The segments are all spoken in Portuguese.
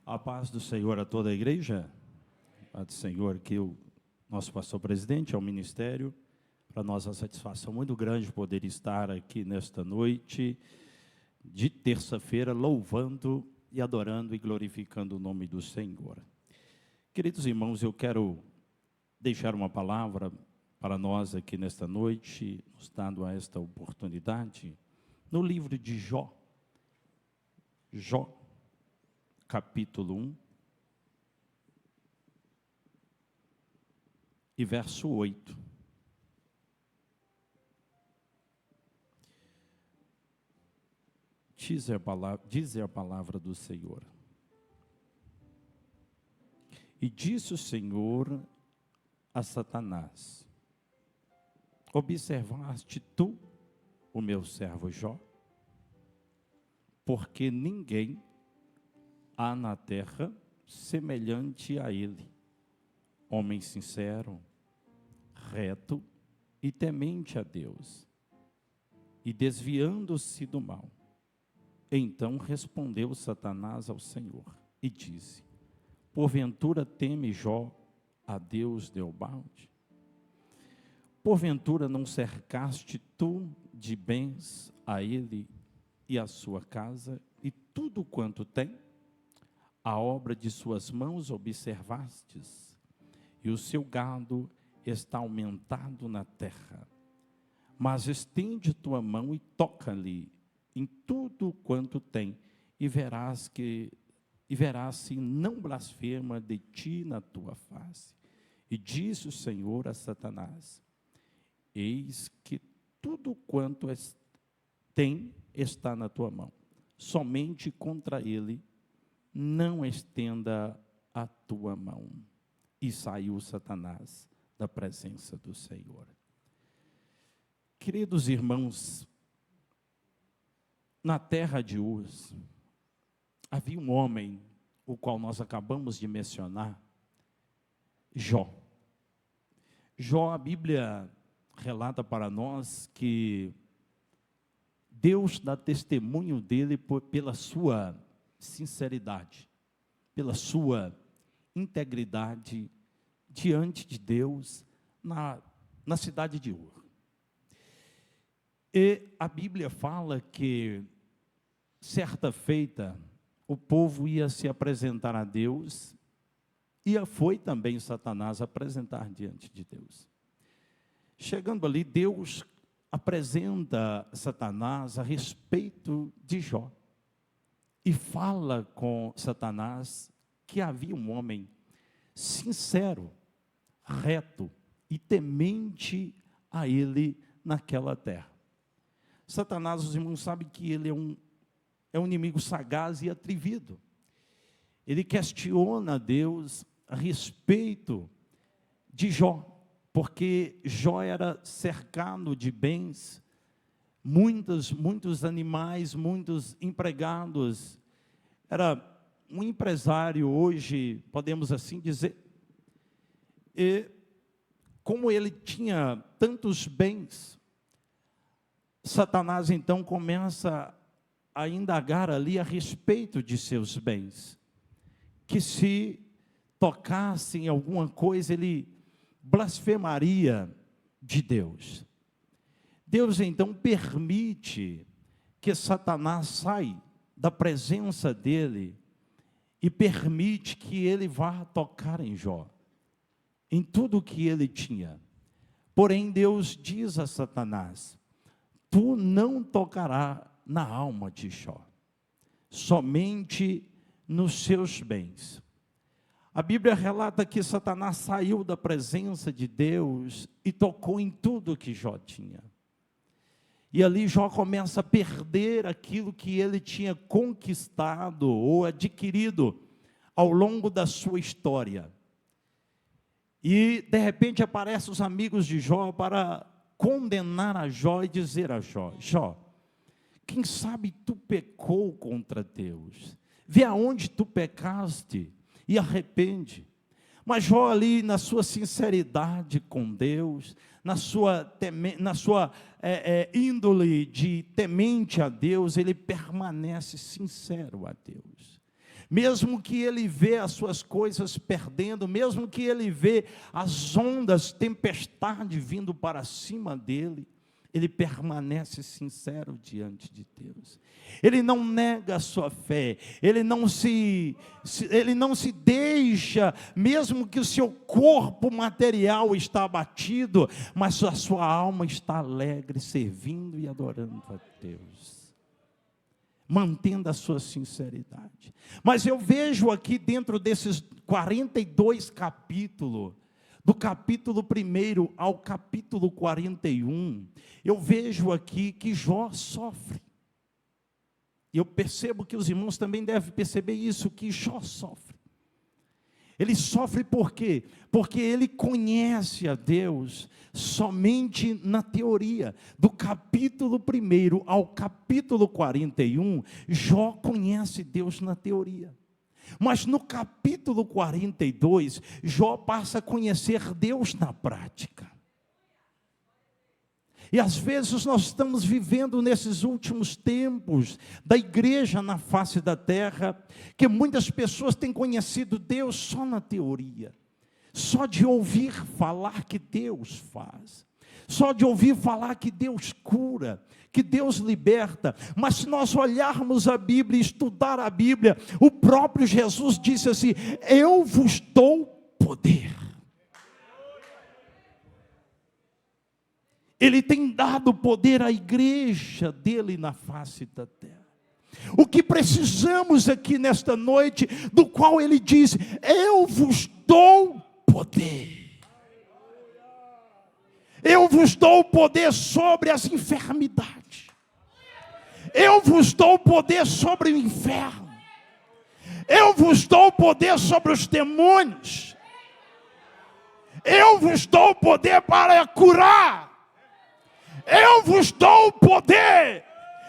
A paz do Senhor a toda a igreja. A do Senhor que o nosso pastor presidente, ao ministério. Para nós é uma satisfação muito grande poder estar aqui nesta noite de terça-feira, louvando e adorando e glorificando o nome do Senhor. Queridos irmãos, eu quero deixar uma palavra para nós aqui nesta noite, nos dando esta oportunidade, no livro de Jó. Jó, capítulo 1, e verso 8. Diz a palavra do Senhor. E disse o Senhor a Satanás: observaste tu o meu servo Jó? Porque ninguém há na terra semelhante a ele, homem sincero, reto e temente a Deus, e desviando-se do mal. Então respondeu Satanás ao Senhor e disse: porventura teme Jó a Deus Deobalde? Porventura não cercaste tu de bens a ele e a sua casa e tudo quanto tem? A obra de suas mãos observastes, e o seu gado está aumentado na terra. Mas estende tua mão e toca-lhe em tudo quanto tem, e verás se não blasfema de ti na tua face. E disse o Senhor a Satanás: eis que tudo quanto tem está na tua mão, somente contra ele não estenda a tua mão. E saiu Satanás da presença do Senhor. Queridos irmãos, na terra de Uz, havia um homem, o qual nós acabamos de mencionar, Jó. Jó, a Bíblia relata para nós que Deus dá testemunho dele pela sua sinceridade, pela sua integridade diante de Deus na cidade de Ur. E a Bíblia fala que certa feita o povo ia se apresentar a Deus, e foi também Satanás apresentar diante de Deus. Chegando ali, Deus apresenta Satanás a respeito de Jó, e fala com Satanás que havia um homem sincero, reto e temente a ele naquela terra. Satanás, os irmãos sabem que ele é um inimigo sagaz e atrevido. Ele questiona Deus a respeito de Jó, porque Jó era cercado de bens, muitos animais, muitos empregados. Era um empresário hoje, podemos assim dizer. E como ele tinha tantos bens, Satanás então começa a indagar ali a respeito de seus bens, que se tocasse em alguma coisa, ele blasfemaria de Deus. Deus então permite que Satanás saia da presença dele e permite que ele vá tocar em Jó, em tudo que ele tinha. Porém, Deus diz a Satanás: tu não tocarás na alma de Jó, somente nos seus bens. A Bíblia relata que Satanás saiu da presença de Deus e tocou em tudo que Jó tinha. E ali Jó começa a perder aquilo que ele tinha conquistado ou adquirido ao longo da sua história. E de repente aparecem os amigos de Jó para condenar a Jó e dizer a Jó: Jó, quem sabe tu pecou contra Deus, vê aonde tu pecaste e arrepende. Mas Jó ali na sua sinceridade com Deus, na sua índole de temente a Deus, ele permanece sincero a Deus. mesmo que ele vê as suas coisas perdendo, mesmo que ele vê as ondas, tempestade vindo para cima dele, ele permanece sincero diante de Deus. Ele não nega a sua fé, ele não se deixa, mesmo que o seu corpo material está abatido, mas a sua alma está alegre, servindo e adorando a Deus, mantendo a sua sinceridade. Mas eu vejo aqui dentro desses 42 capítulos, do capítulo 1 ao capítulo 41, eu vejo aqui que Jó sofre. E eu percebo que os irmãos também devem perceber isso, que Jó sofre. Ele sofre por quê? Porque ele conhece a Deus somente na teoria. Do capítulo 1 ao capítulo 41, Jó conhece Deus na teoria. Mas no capítulo 42, Jó passa a conhecer Deus na prática. E às vezes nós estamos vivendo nesses últimos tempos da igreja na face da terra, que muitas pessoas têm conhecido Deus só na teoria, só de ouvir falar que Deus faz, só de ouvir falar que Deus cura, que Deus liberta. Mas se nós olharmos a Bíblia, estudar a Bíblia, o próprio Jesus disse assim: eu vos dou poder. Ele tem dado poder à igreja dele na face da terra. O que precisamos aqui nesta noite, do qual ele diz: eu vos dou poder. Eu vos dou poder sobre as enfermidades. Eu vos dou poder sobre o inferno. Eu vos dou poder sobre os demônios. Eu vos dou poder para curar. Eu vos dou poder.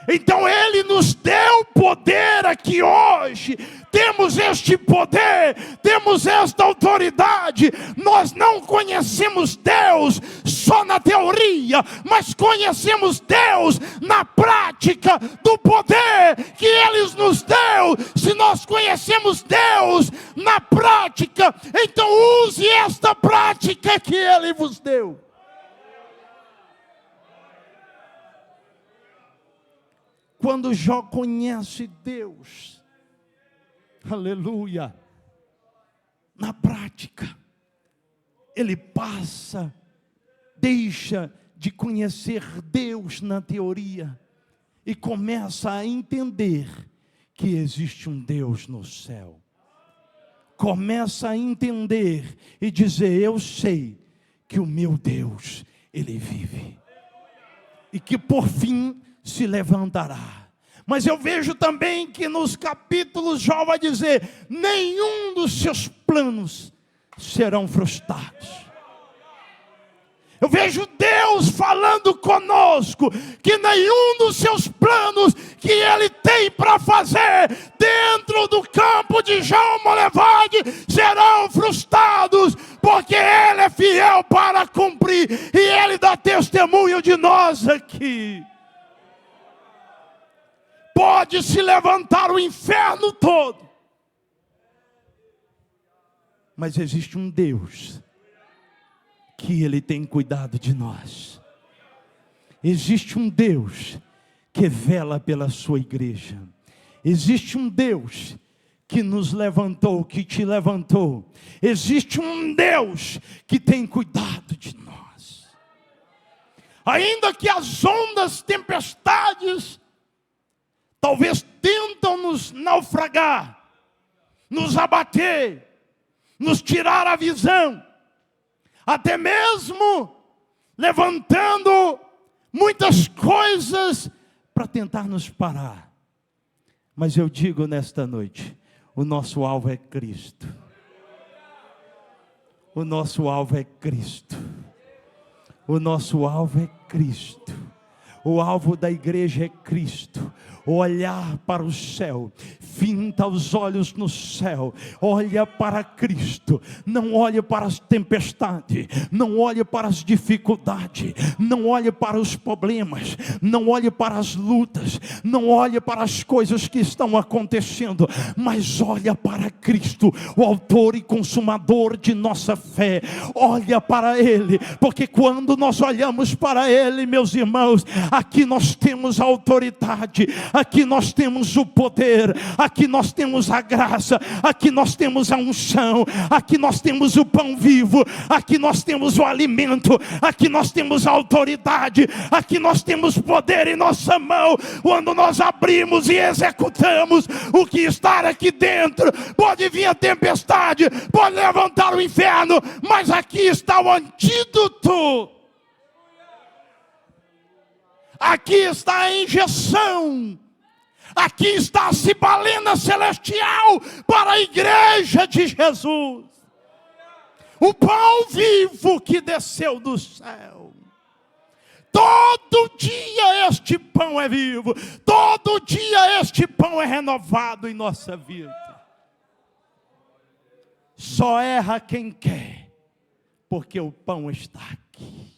Então ele nos deu poder aqui hoje. Temos este poder, temos esta autoridade. Nós não conhecemos Deus só na teoria, mas conhecemos Deus na prática do poder que Ele nos deu. Se nós conhecemos Deus na prática, então use esta prática que Ele vos deu. Quando Jó conhece Deus, aleluia, na prática, ele deixa de conhecer Deus na teoria e começa a entender que existe um Deus no céu. Começa a entender e dizer: eu sei que o meu Deus, Ele vive. E que por fim se levantará. Mas eu vejo também que nos capítulos Jó vai dizer: nenhum dos seus planos serão frustrados. Eu vejo Deus falando conosco que nenhum dos seus planos que Ele tem para fazer dentro do campo de João Molevade serão frustrados, porque Ele é fiel para cumprir, e Ele dá testemunho de nós aqui. Pode se levantar o inferno todo, mas existe um Deus que Ele tem cuidado de nós. Existe um Deus que vela pela sua igreja. Existe um Deus que nos levantou, que te levantou. Existe um Deus que tem cuidado de nós. Ainda que as ondas, tempestades, talvez tentam nos naufragar, nos abater, nos tirar a visão, até mesmo levantando muitas coisas para tentar nos parar. Mas eu digo nesta noite, o nosso alvo é Cristo. O nosso alvo é Cristo. O nosso alvo é Cristo. O alvo da igreja é Cristo. Olhar para o céu, finta os olhos no céu, olha para Cristo, não olhe para as tempestades, não olhe para as dificuldades, não olhe para os problemas, não olhe para as lutas, não olhe para as coisas que estão acontecendo, mas olha para Cristo, o autor e consumador de nossa fé. Olha para Ele, porque quando nós olhamos para Ele, meus irmãos, aqui nós temos a autoridade, aqui nós temos o poder, aqui nós temos a graça, aqui nós temos a unção, aqui nós temos o pão vivo, aqui nós temos o alimento, aqui nós temos a autoridade, aqui nós temos poder em nossa mão. Quando nós abrimos e executamos o que está aqui dentro, pode vir a tempestade, pode levantar o inferno, mas aqui está o antídoto. Aqui está a injeção. Aqui está a cibalena celestial para a igreja de Jesus. O pão vivo que desceu do céu. Todo dia este pão é vivo. Todo dia este pão é renovado em nossa vida. Só erra quem quer, porque o pão está aqui.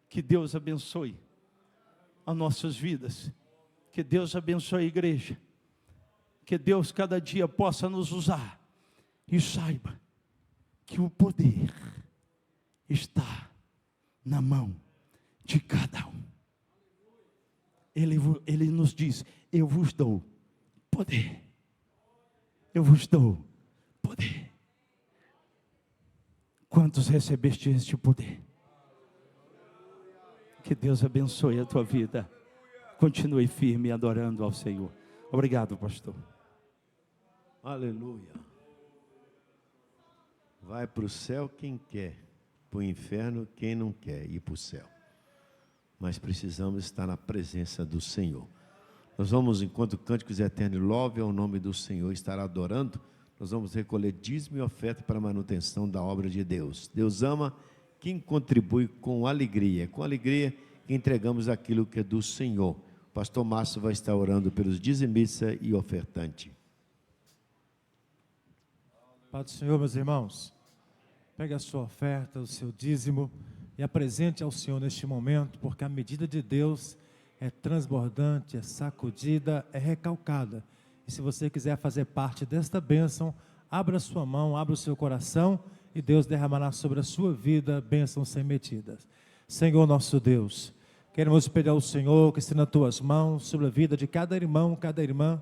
Que Deus abençoe as nossas vidas, que Deus abençoe a igreja, que Deus cada dia possa nos usar, e saiba que o poder está na mão de cada um. Ele nos diz: eu vos dou poder, eu vos dou poder. Quantos recebeste este poder? Que Deus abençoe a tua vida. Continue firme adorando ao Senhor. Obrigado, pastor. Aleluia. Vai para o céu quem quer, para o inferno quem não quer ir para o céu. Mas precisamos estar na presença do Senhor. Nós vamos, enquanto Cânticos Eternos, louve ao nome do Senhor, estar adorando. Nós vamos recolher dízimo e oferta para a manutenção da obra de Deus. Deus ama quem contribui com alegria que entregamos aquilo que é do Senhor. O pastor Márcio vai estar orando pelos dizimistas e ofertantes. Pai do Senhor, meus irmãos, pegue a sua oferta, o seu dízimo e apresente ao Senhor neste momento, porque a medida de Deus é transbordante, é sacudida, é recalcada. E se você quiser fazer parte desta bênção, abra a sua mão, abra o seu coração, e Deus derramará sobre a sua vida bênçãos sem medidas. Senhor nosso Deus, queremos pedir ao Senhor que esteja nas tuas mãos, sobre a vida de cada irmão, cada irmã,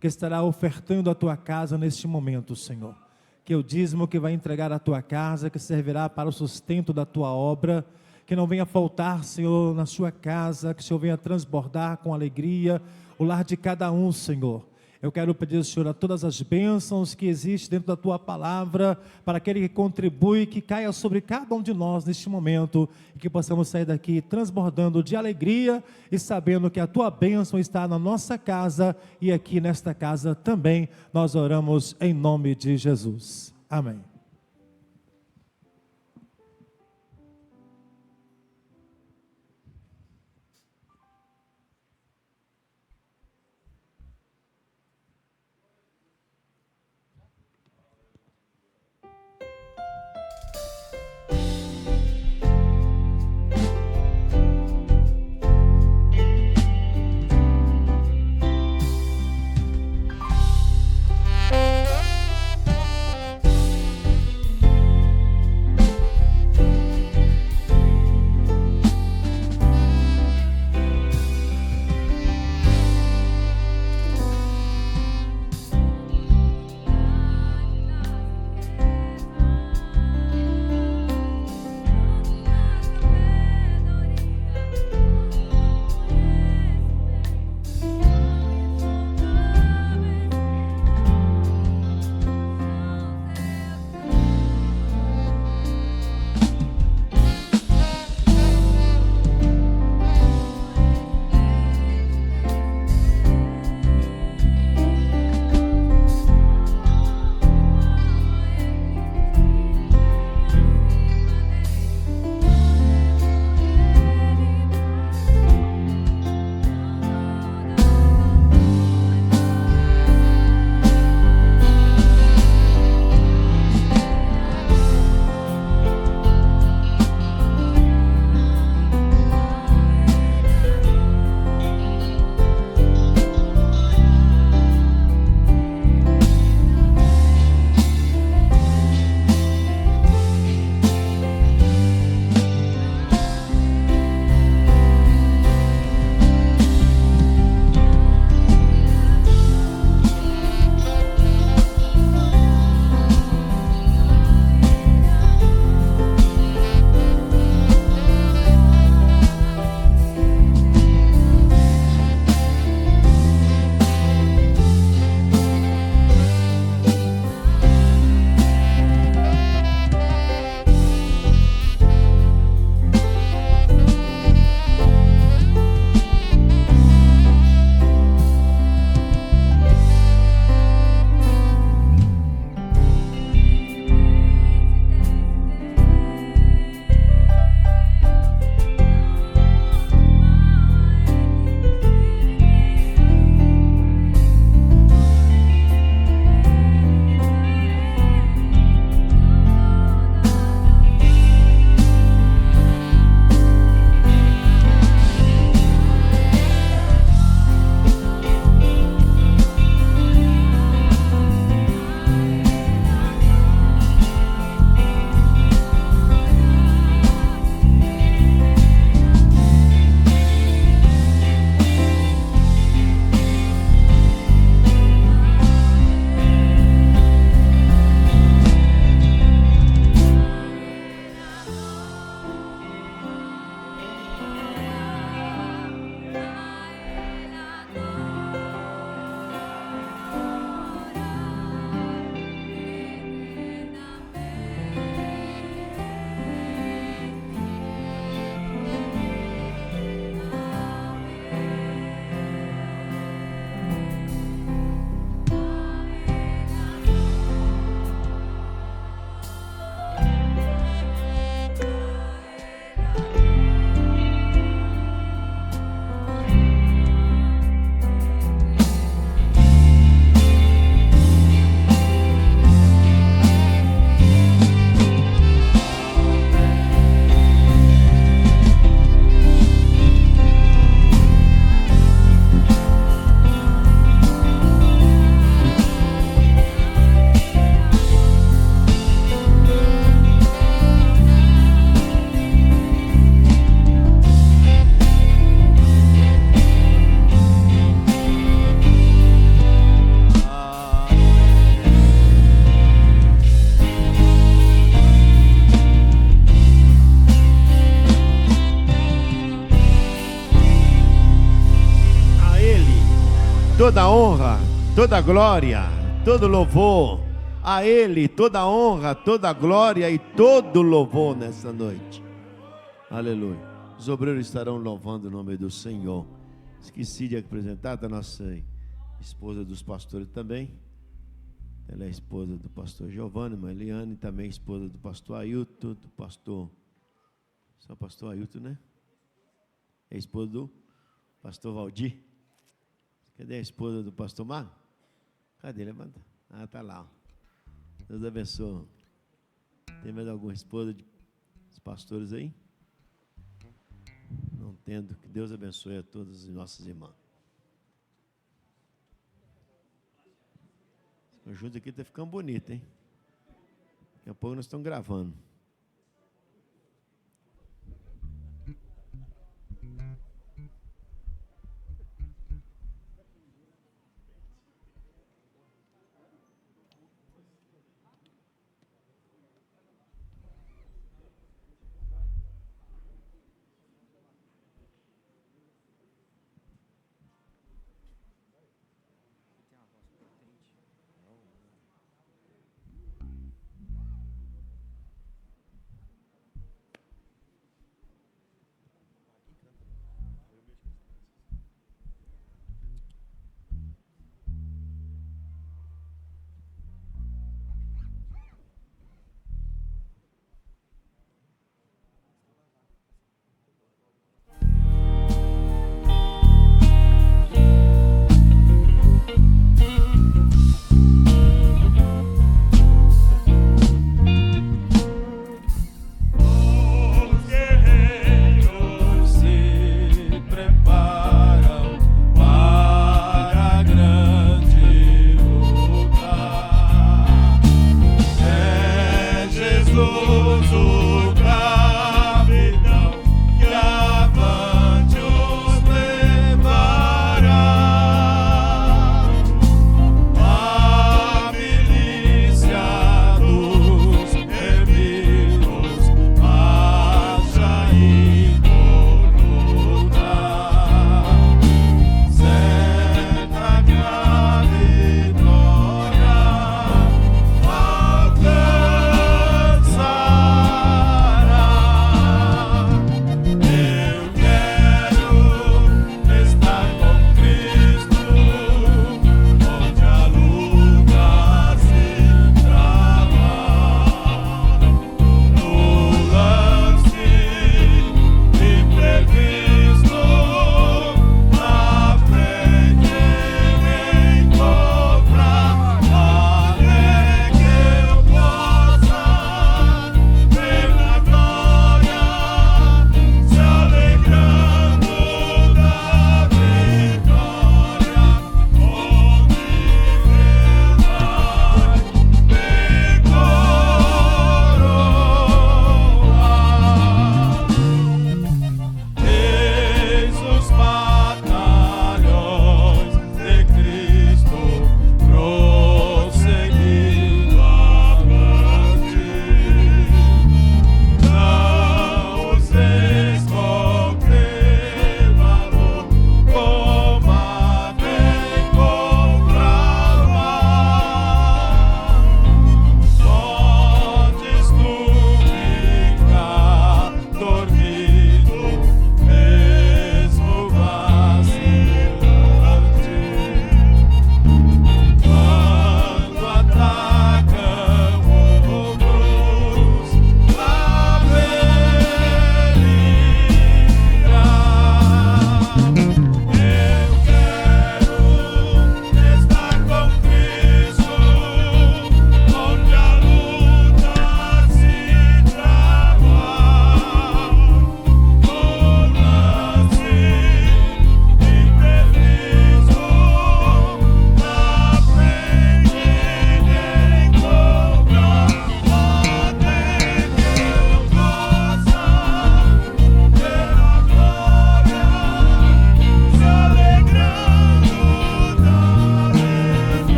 que estará ofertando a tua casa neste momento, Senhor. Que o dízimo que vai entregar à tua casa, que servirá para o sustento da tua obra, que não venha faltar, Senhor, na sua casa, que o Senhor venha transbordar com alegria o lar de cada um, Senhor. Eu quero pedir, Senhor, a todas as bênçãos que existem dentro da Tua Palavra, para aquele que contribui, que caia sobre cada um de nós neste momento, e que possamos sair daqui transbordando de alegria, e sabendo que a Tua bênção está na nossa casa, e aqui nesta casa também, nós oramos em nome de Jesus. Amém. toda honra, toda glória, todo louvor. A Ele toda honra, toda glória e todo louvor nessa noite. Aleluia. Os obreiros estarão louvando o nome do Senhor. Esqueci de apresentar a nossa esposa dos pastores também. Ela é esposa do pastor Giovanni, irmã Eliane, também esposa do pastor Ailton, do pastor... Só pastor Ailton, né? É esposa do pastor Valdir. Cadê a esposa do pastor Marco? Cadê? Levanta. Ah, está lá. Deus abençoe. Tem mais alguma esposa dos pastores aí? Não tendo. Que Deus abençoe a todos os nossos irmãos. Esse conjunto aqui está ficando bonito, hein? Daqui a pouco nós estamos gravando.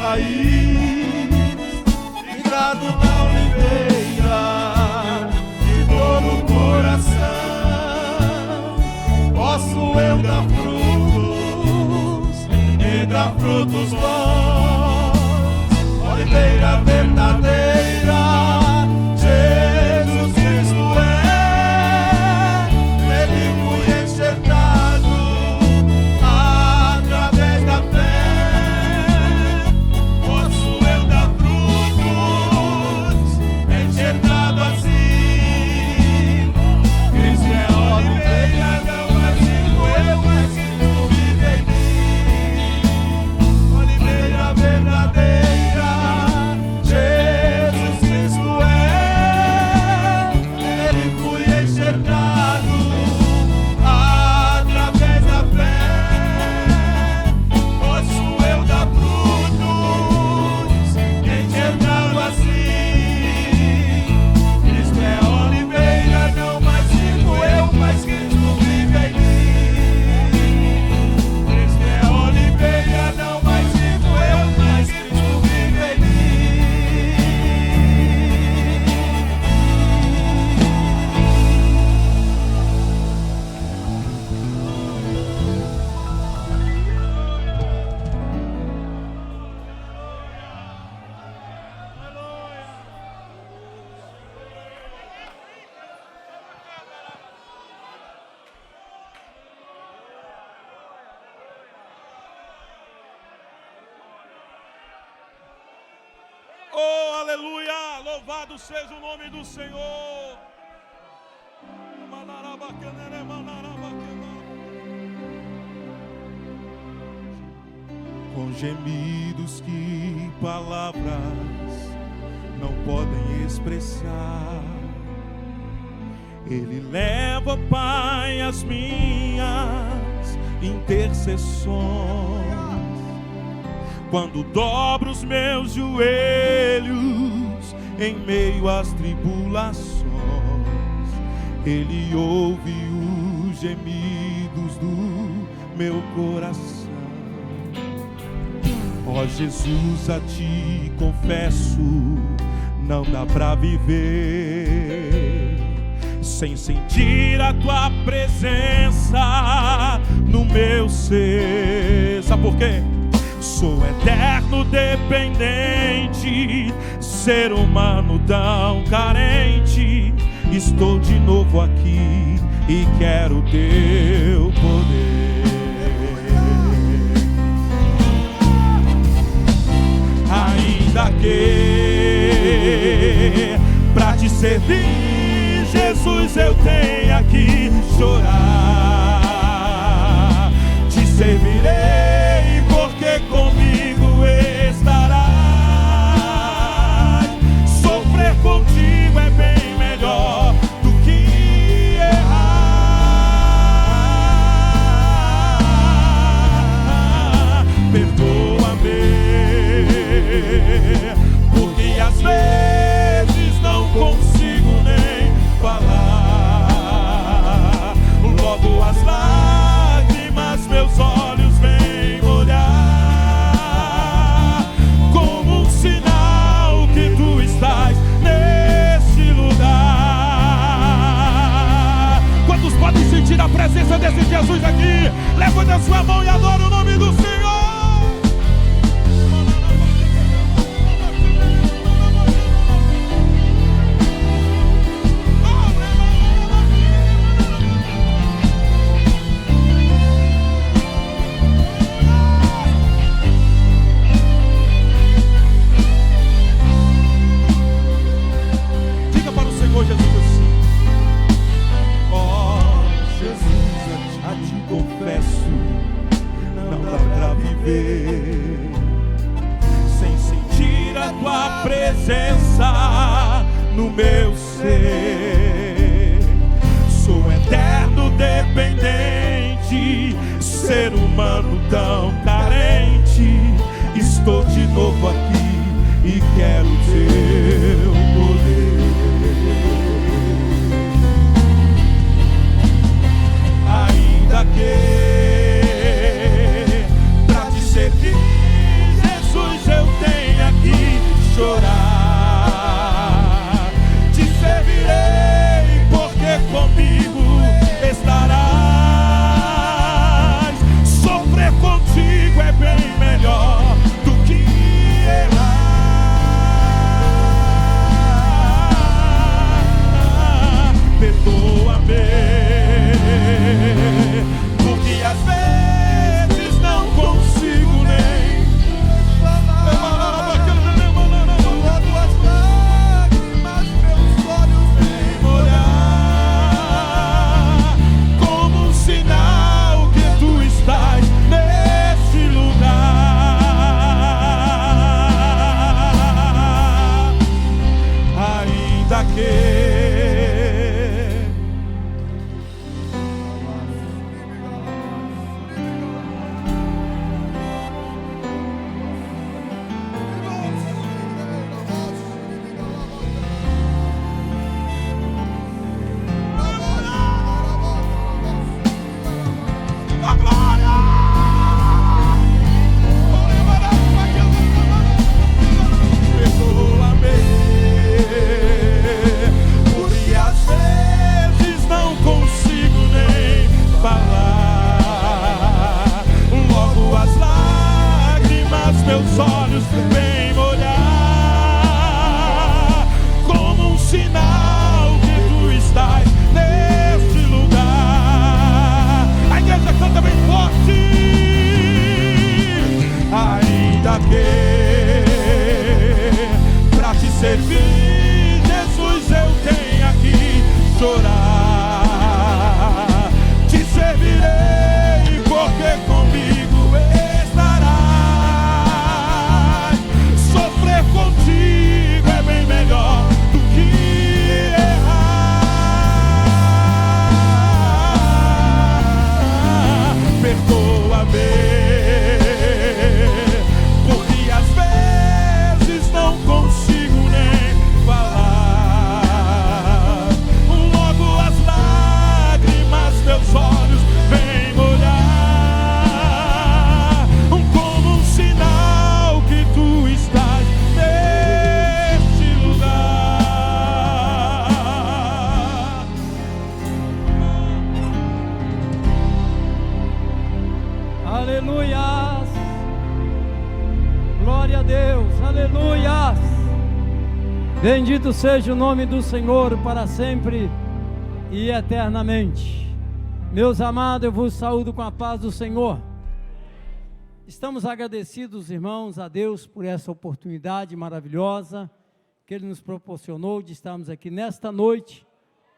raiz, fincado na oliveira, de dor no coração, posso eu dar frutos, e dar frutos bons, oliveira verdadeira, Jesus Cristo é, nele fui enxertado através da fé, posso eu dar frutos, enxertado assim. Cristo é a oliveira, não mais vivo eu, mas Cristo vive em mim. Oliveira verdadeira, Jesus Cristo é, nele fui enxertado através da fé, posso eu dar frutos, enxertado assim. Cristo é a oliveira, não mais vivo eu, mas Cristo vive em mim. Cristo é a oliveira, não mais vivo eu, mas Cristo vive em mim. Oh, aleluia! Louvado seja o nome do Senhor. Com gemidos que palavras não podem expressar, Ele leva, Pai, as minhas intercessões. Quando dobro os meus joelhos em meio às tribulações, Ele ouve os gemidos do meu coração. Ó Jesus, a Ti confesso, não dá pra viver sem sentir a Tua presença no meu ser. Sabe por quê? Sou eterno dependente, ser humano tão carente. Estou de novo aqui e quero Teu poder. Ainda que pra Te servir, Jesus, eu tenha que chorar, Te servirei, porque comigo estarás. Sofrer contigo é bem melhor do que errar. Perdoa-me, porque às vezes não consigo nem falar. Logo as lágrimas meus olhos vêm molhar, como um sinal que Tu estás neste lugar. Quantos podem sentir a presença desse Jesus aqui? Levanta a sua mão e adora o nome do Senhor. Diga para o Senhor Jesus assim: ó Jesus, a Ti confesso, não dá pra viver sem sentir a Tua presença no meu ser. Sou eterno dependente, ser humano tão carente. Estou de novo aqui e quero Teu poder. Ainda que pra Te servir, Jesus, eu Aleluias. Glória a Deus. Aleluias. Bendito seja o nome do Senhor para sempre e eternamente. Meus amados, eu vos saúdo com a paz do Senhor. Estamos agradecidos, irmãos, a Deus por essa oportunidade maravilhosa que Ele nos proporcionou de estarmos aqui nesta noite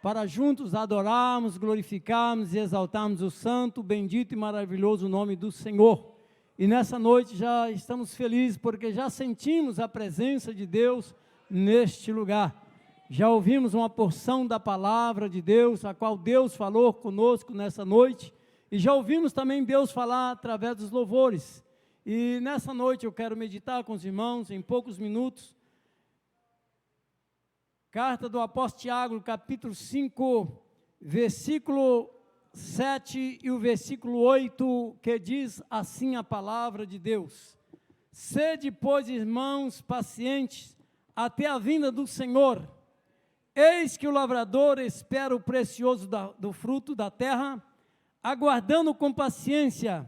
para juntos adorarmos, glorificarmos e exaltarmos o santo, bendito e maravilhoso nome do Senhor. E nessa noite já estamos felizes porque já sentimos a presença de Deus neste lugar. Já ouvimos uma porção da palavra de Deus, a qual Deus falou conosco nessa noite, e já ouvimos também Deus falar através dos louvores. E nessa noite eu quero meditar com os irmãos em poucos minutos. Carta do apóstolo Tiago, capítulo 5, versículo 7 e o versículo 8, que diz assim a palavra de Deus: sede, pois, irmãos, pacientes, até a vinda do Senhor. Eis que o lavrador espera o precioso do fruto da terra, aguardando com paciência,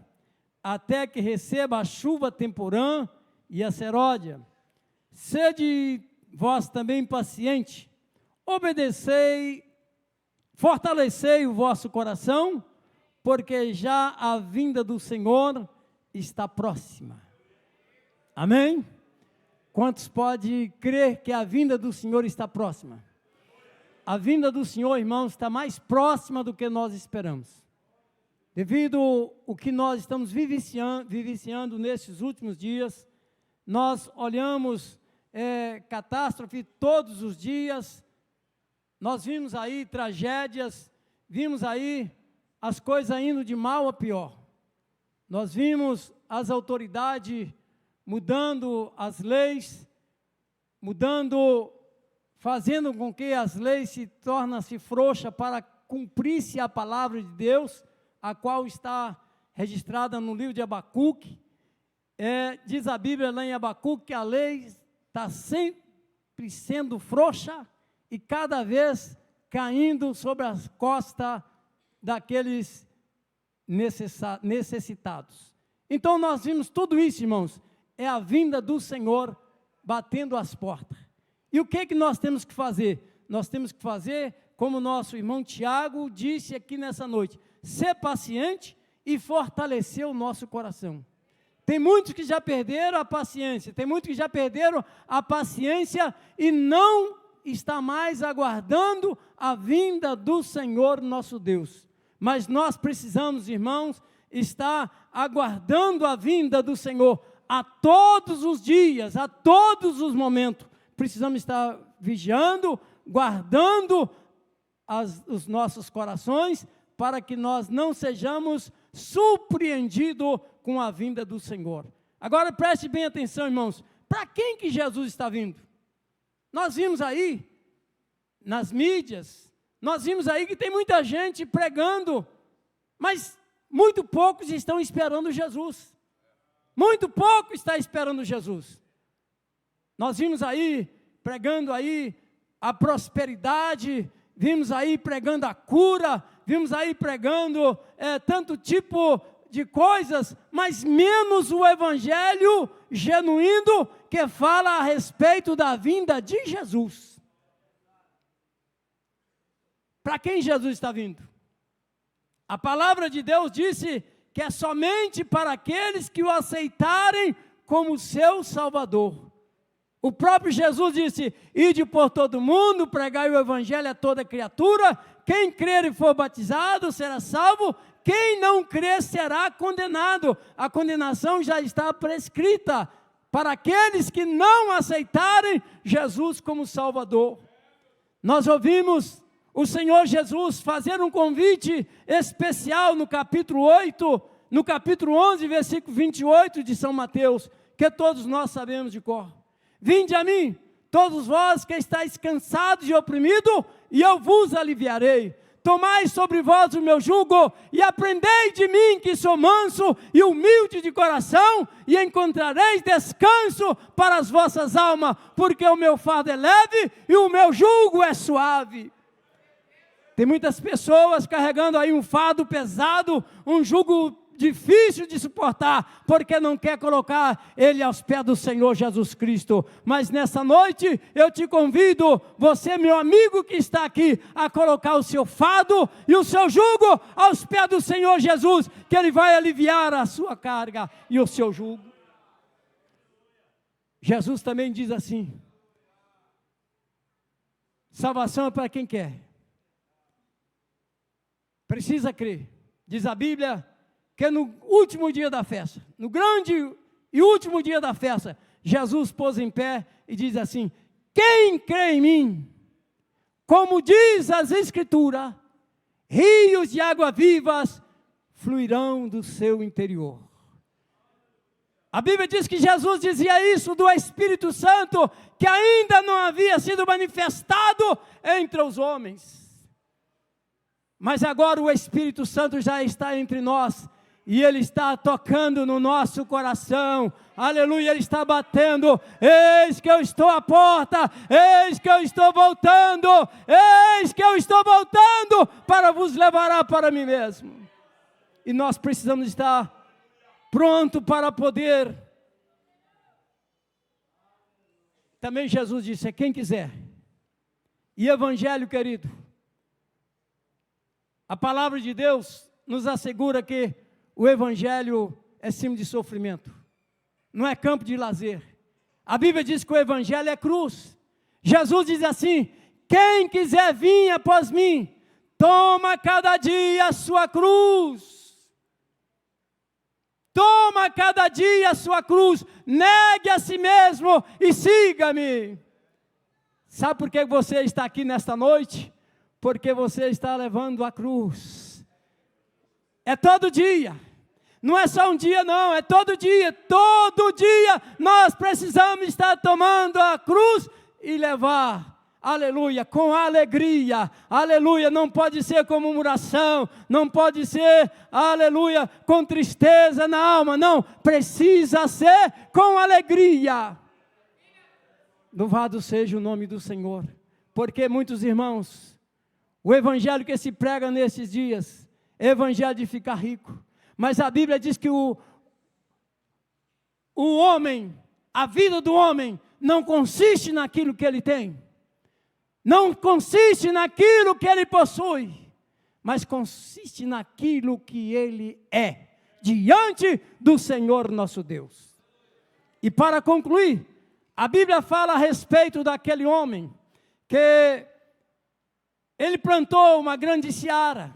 até que receba a chuva temporã e a seródia. Sede vós também paciente, obedecei, fortalecei o vosso coração, porque já a vinda do Senhor está próxima. Amém? Quantos podem crer que a vinda do Senhor está próxima? A vinda do Senhor, irmãos, está mais próxima do que nós esperamos. Devido ao que nós estamos vivenciando nesses últimos dias, nós olhamos catástrofe todos os dias, nós vimos aí tragédias, vimos aí as coisas indo de mal a pior. Nós vimos as autoridades mudando as leis, fazendo com que as leis se tornem-se frouxas para cumprir-se a palavra de Deus, a qual está registrada no livro de Abacuque. Diz a Bíblia lá em Abacuque que a lei está sempre sendo frouxa e cada vez caindo sobre as costas daqueles necessitados. Então nós vimos tudo isso, irmãos, é a vinda do Senhor batendo as portas. E o que nós temos que fazer? Nós temos que fazer, como nosso irmão Tiago disse aqui nessa noite, ser paciente e fortalecer o nosso coração. Tem muitos que já perderam a paciência, e não está mais aguardando a vinda do Senhor nosso Deus. Mas nós precisamos, irmãos, estar aguardando a vinda do Senhor a todos os dias, a todos os momentos. Precisamos estar vigiando, guardando os nossos corações, para que nós não sejamos surpreendidos com a vinda do Senhor. Agora preste bem atenção, irmãos, para quem que Jesus está vindo? Nós vimos aí, nas mídias, nós vimos aí que tem muita gente pregando, mas muito poucos estão esperando Jesus. Muito pouco está esperando Jesus. Nós vimos aí, pregando aí a prosperidade, vimos aí pregando a cura, vimos aí pregando tanto tipo de coisas, mas menos o evangelho genuíno que fala a respeito da vinda de Jesus. Para quem Jesus está vindo? A palavra de Deus disse que é somente para aqueles que o aceitarem como seu Salvador. O próprio Jesus disse: ide por todo mundo, pregai o evangelho a toda criatura, quem crer e for batizado será salvo, quem não crer será condenado. A condenação já está prescrita para aqueles que não aceitarem Jesus como Salvador. Nós ouvimos o Senhor Jesus fazer um convite especial no capítulo 8, no capítulo 11, versículo 28 de São Mateus, que todos nós sabemos de cor. Vinde a mim, todos vós que estáis cansados e oprimidos, e eu vos aliviarei. Tomai sobre vós o meu jugo, e aprendei de mim, que sou manso e humilde de coração, e encontrareis descanso para as vossas almas, porque o meu fardo é leve e o meu jugo é suave. Tem muitas pessoas carregando aí um fardo pesado, um jugo difícil de suportar, porque não quer colocar ele aos pés do Senhor Jesus Cristo. Mas nessa noite eu te convido, você meu amigo que está aqui, a colocar o seu fardo e o seu jugo aos pés do Senhor Jesus, que Ele vai aliviar a sua carga e o seu jugo. Jesus também diz assim: salvação é para quem quer, precisa crer. Diz a Bíblia que no último dia da festa, no grande e último dia da festa, Jesus pôs em pé e diz assim: quem crê em mim, como diz as Escrituras, rios de água vivas fluirão do seu interior. A Bíblia diz que Jesus dizia isso do Espírito Santo, que ainda não havia sido manifestado entre os homens. Mas agora o Espírito Santo já está entre nós, e Ele está tocando no nosso coração, aleluia, Ele está batendo: eis que eu estou à porta, eis que eu estou voltando, eis que eu estou voltando para vos levar para mim mesmo. E nós precisamos estar pronto para poder. Também Jesus disse: quem quiser. E evangelho, querido, a palavra de Deus nos assegura que o evangelho é símbolo de sofrimento, não é campo de lazer. A Bíblia diz que o evangelho é cruz. Jesus diz assim: quem quiser vir após mim, toma cada dia a sua cruz. Toma cada dia a sua cruz, negue a si mesmo e siga-me. Sabe por que você está aqui nesta noite? Porque você está levando a cruz. É todo dia, não é só um dia não, é todo dia nós precisamos estar tomando a cruz e levar, aleluia, com alegria, aleluia, não pode ser com murmuração, não pode ser, aleluia, com tristeza na alma, não, precisa ser com alegria. Louvado seja o nome do Senhor, porque muitos irmãos, o evangelho que se prega nesses dias, é evangelho de ficar rico, mas a Bíblia diz que o homem, a vida do homem, não consiste naquilo que ele tem, não consiste naquilo que ele possui, mas consiste naquilo que ele é, diante do Senhor nosso Deus. E para concluir, a Bíblia fala a respeito daquele homem, que ele plantou uma grande seara,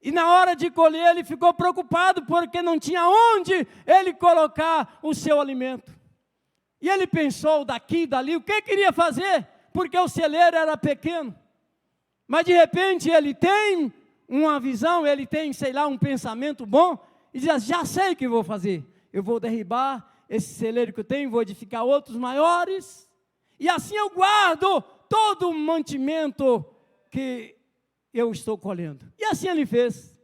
e na hora de colher ele ficou preocupado, porque não tinha onde ele colocar o seu alimento. E ele pensou daqui e dali, o que queria fazer? Porque o celeiro era pequeno, mas de repente ele tem uma visão, ele tem, sei lá, um pensamento bom, e diz: já sei o que vou fazer, eu vou derribar esse celeiro que eu tenho, vou edificar outros maiores, e assim eu guardo todo o mantimento que eu estou colhendo. E assim ele fez,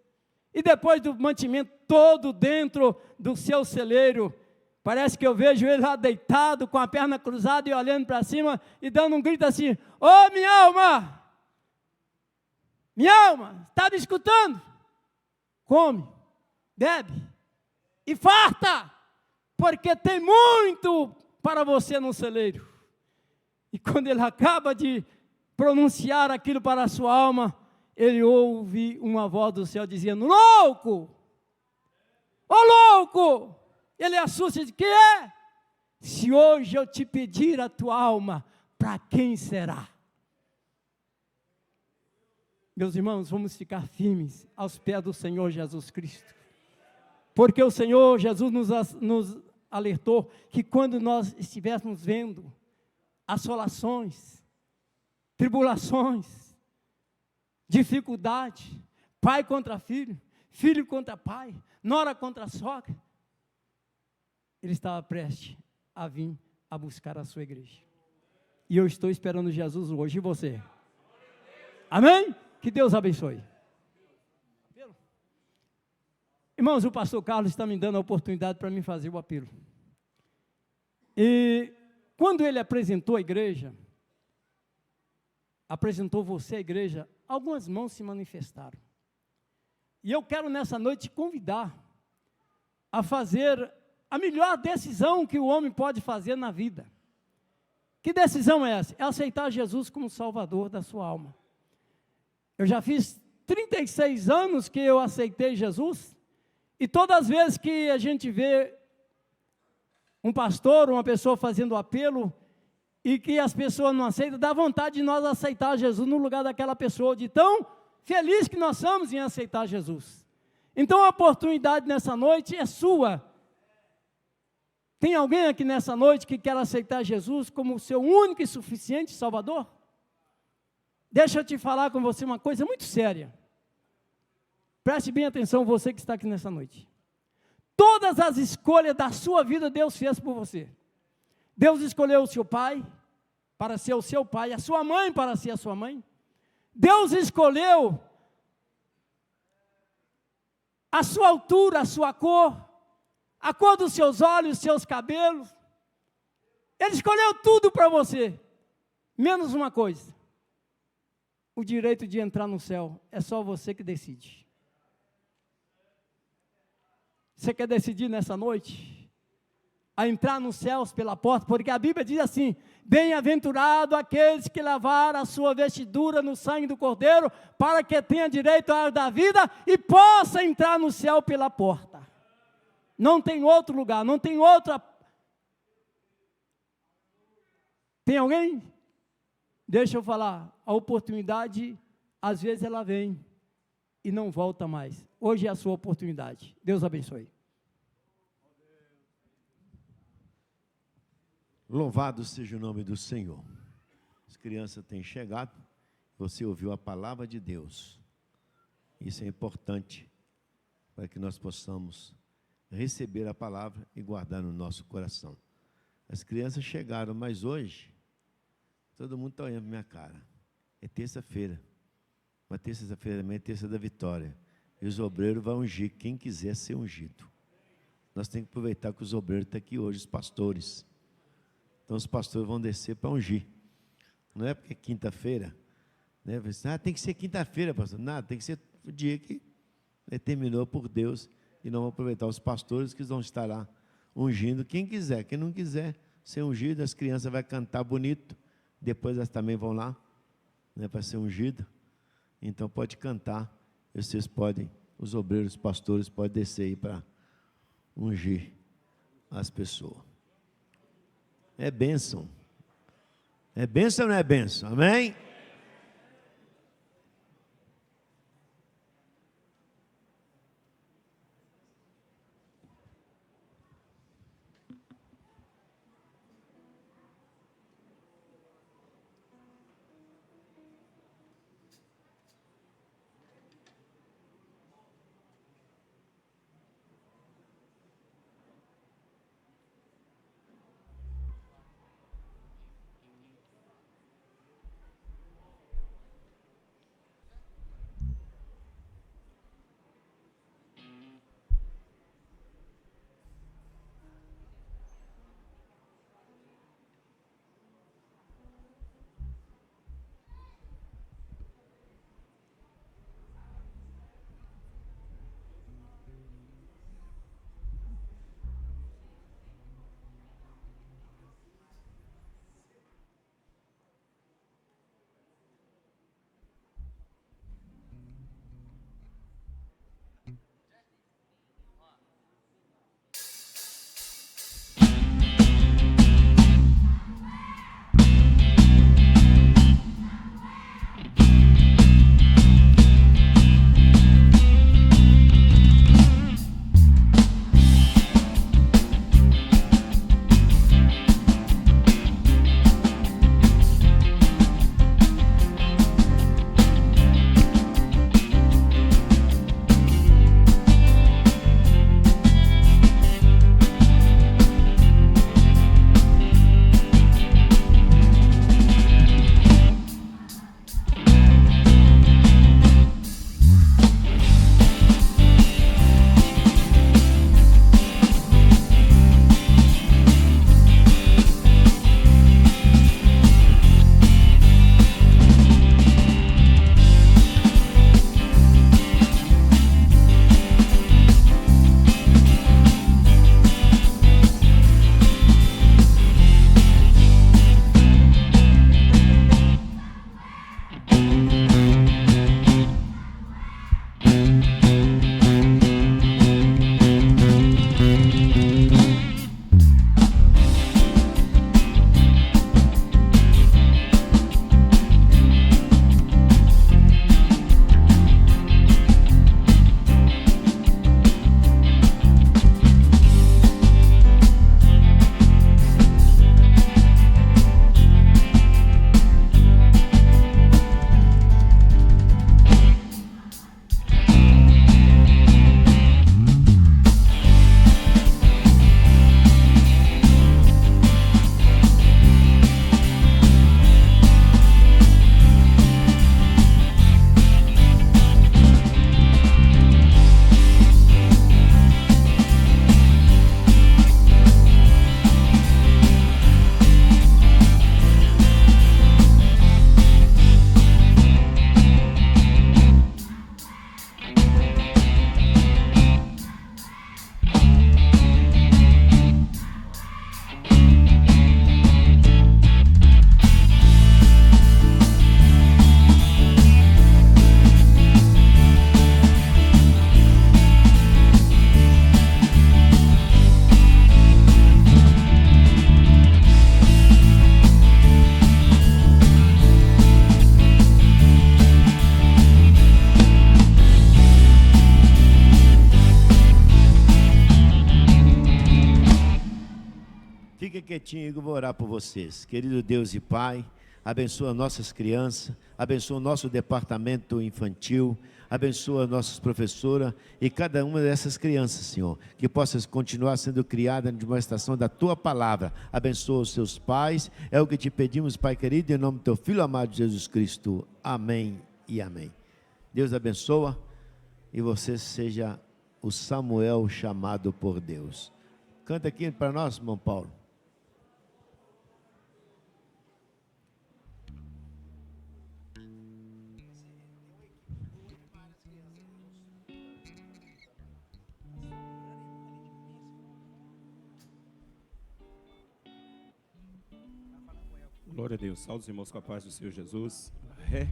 e depois do mantimento todo dentro do seu celeiro, parece que eu vejo ele lá deitado, com a perna cruzada e olhando para cima, e dando um grito assim: ô minha alma, está me escutando? Come, bebe, e farta, porque tem muito para você no celeiro. E quando ele acaba de pronunciar aquilo para a sua alma, ele ouve uma voz do céu dizendo: louco, ô louco! Ele assusta e diz: que é? Se hoje eu te pedir a tua alma, para quem será? Meus irmãos, vamos ficar firmes aos pés do Senhor Jesus Cristo, porque o Senhor Jesus nos alertou que quando nós estivéssemos vendo assolações, tribulações, dificuldade, pai contra filho, filho contra pai, nora contra sogra, ele estava prestes a vir a buscar a sua igreja. E eu estou esperando Jesus hoje, e você? Amém? Que Deus abençoe. Irmãos, o pastor Carlos está me dando a oportunidade para mim fazer o apelo. E quando ele apresentou a igreja, apresentou você à igreja, algumas mãos se manifestaram. E eu quero nessa noite te convidar a fazer a melhor decisão que o homem pode fazer na vida. Que decisão é essa? É aceitar Jesus como Salvador da sua alma. Eu já fiz 36 anos que eu aceitei Jesus, e todas as vezes que a gente vê um pastor, uma pessoa fazendo apelo, e que as pessoas não aceitam, dá vontade de nós aceitar Jesus no lugar daquela pessoa, de tão feliz que nós somos em aceitar Jesus. Então a oportunidade nessa noite é sua. Tem alguém aqui nessa noite que quer aceitar Jesus como o seu único e suficiente Salvador? Deixa eu te falar com você uma coisa muito séria. Preste bem atenção, você que está aqui nessa noite. Todas as escolhas da sua vida Deus fez por você. Deus escolheu o seu pai para ser o seu pai, a sua mãe para ser a sua mãe. Deus escolheu a sua altura, a sua cor, a cor dos seus olhos, seus cabelos. Ele escolheu tudo para você, menos uma coisa: o direito de entrar no céu. É só você que decide. Você quer decidir nessa noite a entrar nos céus pela porta? Porque a Bíblia diz assim: bem-aventurado aqueles que lavaram a sua vestidura no sangue do Cordeiro, para que tenha direito à árvore da vida e possa entrar no céu pela porta. Não tem outro lugar, não tem outra. Tem alguém? Deixa eu falar, a oportunidade, às vezes ela vem e não volta mais. Hoje é a sua oportunidade. Deus abençoe. Louvado seja o nome do Senhor. As crianças têm chegado, você ouviu a palavra de Deus. Isso é importante para que nós possamos receber a palavra e guardar no nosso coração. As crianças chegaram, mas hoje todo mundo está olhando para minha cara. É terça-feira, mas terça-feira também é terça da vitória, e os obreiros vão ungir quem quiser ser ungido. Nós temos que aproveitar que os obreiros estão aqui hoje, os pastores. Então os pastores vão descer para ungir. Não é porque é quinta-feira, né? Tem que ser quinta-feira, pastor. Nada, tem que ser o dia que determinou por Deus. E nós vamos aproveitar os pastores que vão estar lá ungindo quem quiser. Quem não quiser ser ungido, as crianças vão cantar bonito. Depois elas também vão lá, né, para ser ungido. Então pode cantar. E vocês podem, os obreiros, os pastores, podem descer aí para ungir as pessoas. É bênção. É bênção ou não é bênção? Amém? quietinho que eu vou orar por vocês. Querido Deus e Pai, abençoa nossas crianças, abençoa o nosso departamento infantil, abençoa nossas professoras e cada uma dessas crianças, Senhor, que possas continuar sendo criada de uma estação da Tua Palavra. Abençoa os seus pais, é o que te pedimos, Pai querido, em nome do Teu Filho amado Jesus Cristo. Amém e amém. Deus abençoa e você seja o Samuel chamado por Deus. Canta aqui para nós, irmão Paulo. Glória a Deus. Salve os irmãos com a paz do Senhor Jesus. Ré.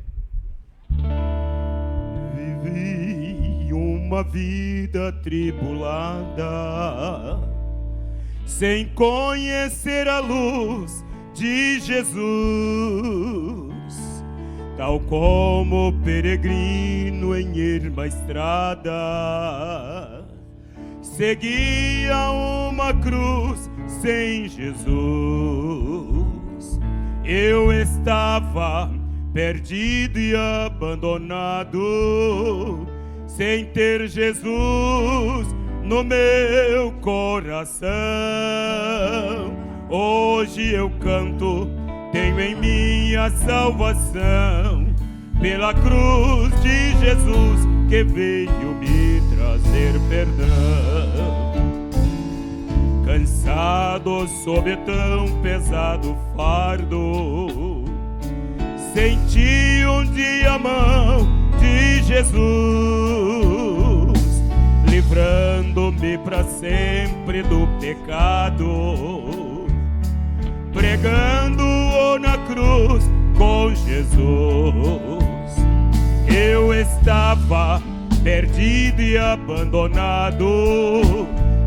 Vivi uma vida tribulada, sem conhecer a luz de Jesus, tal como peregrino em erma estrada, seguia uma cruz sem Jesus. Eu estava perdido e abandonado, sem ter Jesus no meu coração. Hoje eu canto, tenho em mim a salvação, pela cruz de Jesus que veio me trazer perdão. Cansado sob tão pesado fardo, senti um dia a mão de Jesus, livrando-me para sempre do pecado, pregando-o na cruz com Jesus. Eu estava perdido e abandonado,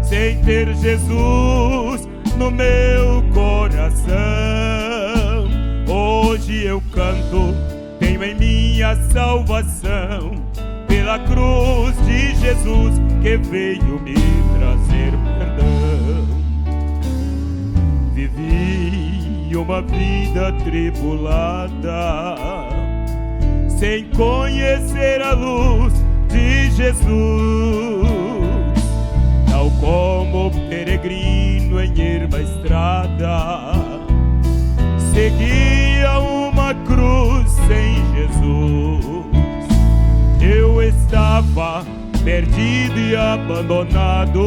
sem ter Jesus no meu coração. Hoje eu canto, tenho em mim a salvação, pela cruz de Jesus que veio me trazer perdão. Vivi uma vida tribulada, sem conhecer a luz de Jesus, tal como peregrino em erma estrada, seguia uma cruz sem Jesus. Eu estava perdido e abandonado,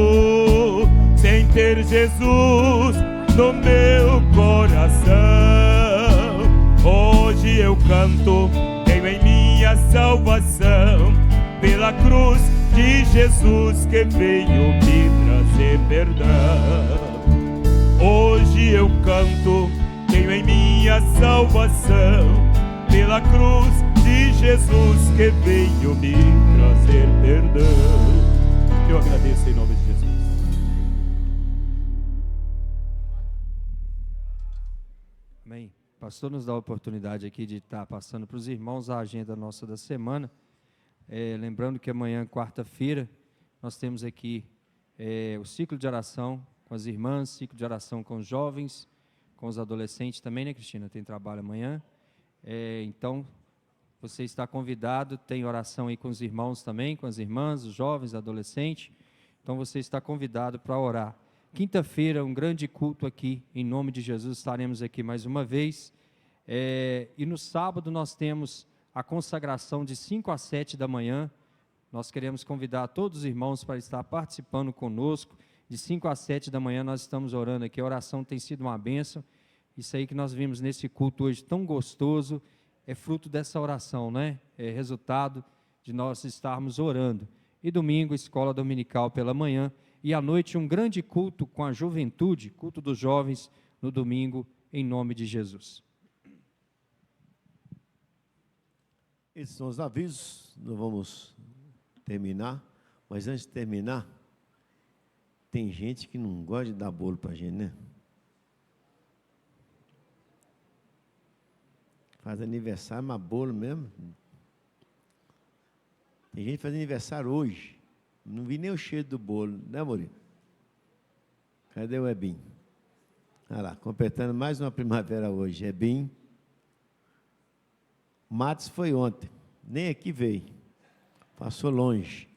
sem ter Jesus no meu coração. Hoje eu canto, tenho em mim a salvação, pela cruz de Jesus que veio me trazer perdão. Hoje eu canto, tenho em mim a salvação, pela cruz de Jesus que veio me trazer perdão. Eu agradeço em nome de Jesus. Amém. O pastor nos dá a oportunidade aqui de estar passando para os irmãos a agenda nossa da semana. Lembrando que amanhã, quarta-feira, nós temos aqui o ciclo de oração com as irmãs, ciclo de oração com os jovens, com os adolescentes também, né, Cristina? Tem trabalho amanhã. Então, você está convidado, tem oração aí com os irmãos também, com as irmãs, os jovens, adolescentes. Então, você está convidado para orar. Quinta-feira, um grande culto aqui, em nome de Jesus, estaremos aqui mais uma vez. E no sábado nós temos a consagração de 5 às 7 da manhã. Nós queremos convidar todos os irmãos para estar participando conosco. De 5 às 7 da manhã nós estamos orando aqui. A oração tem sido uma bênção. Isso aí que nós vimos nesse culto hoje tão gostoso é fruto dessa oração, né? É resultado de nós estarmos orando. E domingo, escola dominical pela manhã. E à noite, um grande culto com a juventude, culto dos jovens, no domingo, em nome de Jesus. Esses são os avisos, nós vamos terminar, mas antes de terminar, tem gente que não gosta de dar bolo para a gente, né? Faz aniversário, mas bolo mesmo. Tem gente que faz aniversário hoje, não vi nem o cheiro do bolo, né, Maurício? Cadê o Ebinho? Olha lá, completando mais uma primavera hoje. É bem. Matos foi ontem. Nem aqui veio. Passou longe.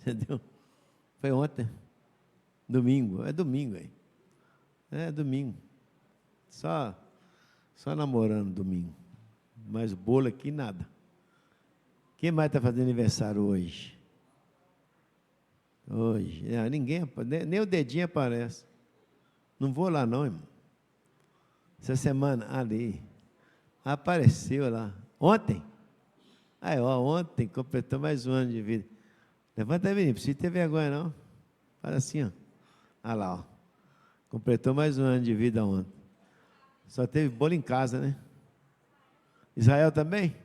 Entendeu? Foi ontem. Domingo. É domingo aí. É domingo. Só namorando domingo. Mas o bolo aqui, nada. Quem mais está fazendo aniversário hoje? Hoje. Ninguém, nem o dedinho aparece. Não vou lá não, irmão. Essa semana, ali. Apareceu lá. Ontem? Aí, ó, ontem completou mais um ano de vida. Levanta aí, menino. Não precisa ter vergonha, não. Faz assim, ó. Olha lá, ó. Completou mais um ano de vida ontem. Só teve bolo em casa, né? Israel também?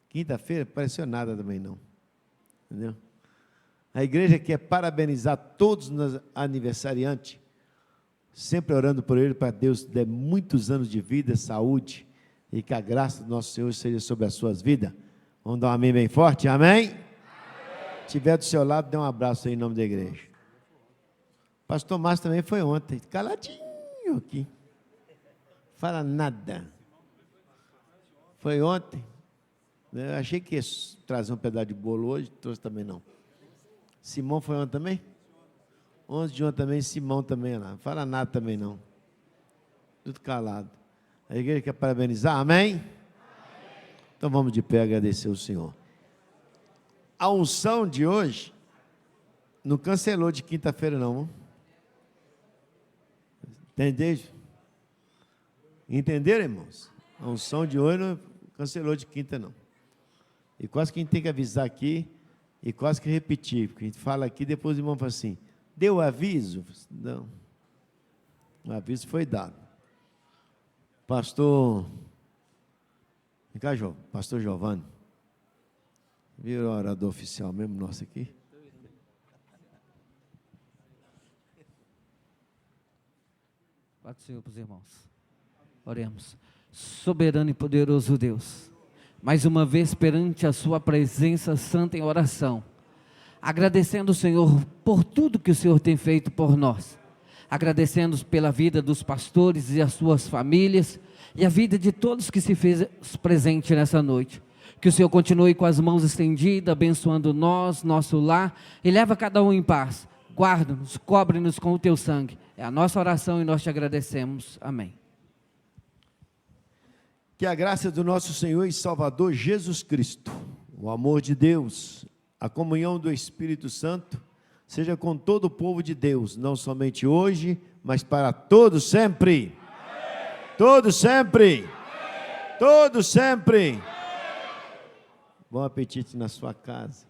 Quinta-feira, apareceu nada também não. Entendeu? A igreja quer parabenizar todos os aniversariantes, sempre orando por ele, para Deus dar muitos anos de vida, saúde, e que a graça do nosso Senhor seja sobre as suas vidas. Vamos dar um amém bem forte? Amém? Se estiver do seu lado, dê um abraço aí em nome da igreja. Pastor Márcio também foi ontem, caladinho aqui. Fala nada. Foi ontem. Eu achei que ia trazer um pedaço de bolo hoje, trouxe também não. Simão foi ontem também? 11 de ontem também, Simão também lá. Não fala nada também não. Tudo calado. A igreja quer parabenizar, amém? Então vamos de pé agradecer o Senhor. A unção de hoje não cancelou de quinta-feira não. Entenderam? Entenderam, irmãos? A unção de hoje não cancelou de quinta não. E quase que a gente tem que avisar aqui, e quase que repetir, porque a gente fala aqui, depois o irmão fala assim, deu aviso? Não. O aviso foi dado. Pastor Giovanni, virou orador oficial mesmo nosso aqui? Paz do Senhor para os irmãos. Oremos. Soberano e poderoso Deus, mais uma vez perante a sua presença santa em oração, agradecendo o Senhor por tudo que o Senhor tem feito por nós, agradecendo pela vida dos pastores e as suas famílias, e a vida de todos que se fez presente nessa noite. Que o Senhor continue com as mãos estendidas, abençoando nós, nosso lar, e leva cada um em paz. Guarda-nos, cobre-nos com o teu sangue. É a nossa oração e nós te agradecemos. Amém. Que a graça do nosso Senhor e Salvador Jesus Cristo, o amor de Deus, a comunhão do Espírito Santo, seja com todo o povo de Deus, não somente hoje, mas para todos sempre. Amém. Todos sempre. Amém. Todos sempre. Amém. Bom apetite na sua casa.